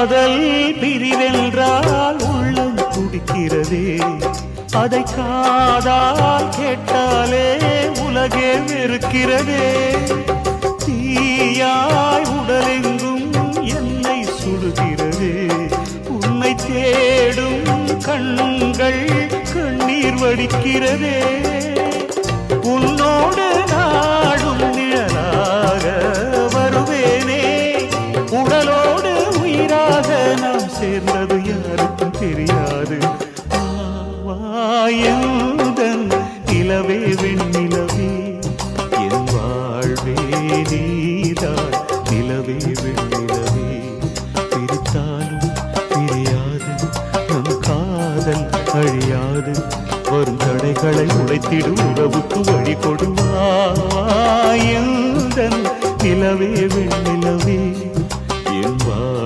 காதல் பிரிவென்றால் உள்ளம் துடிக்கிறதே, அதை காதால் கேட்டாலே உலகே வெறுக்கிறதே. தீயாய் உடலெங்கும் என்னை சுடுகிறதே, உன்னை தேடும் கண்கள் கண்ணீர் வடிக்கிறதே. உன்னோடு நாடும் நிழலாக வருவேனே, உடலோடு உயிராக நாம் சேர்ந்தது யாருக்கும் தெரியாது. வாயுதன் நிலவே வெண்ணிலவே, என் வாழ்வே நீதான் நிலவே வெண்ணிலவே. பிரித்தாலும் பிரியாது நம் காதல் அழியாது, வரும் தடைகளை உடைத்திடும் உறவுக்கு வழி கொடு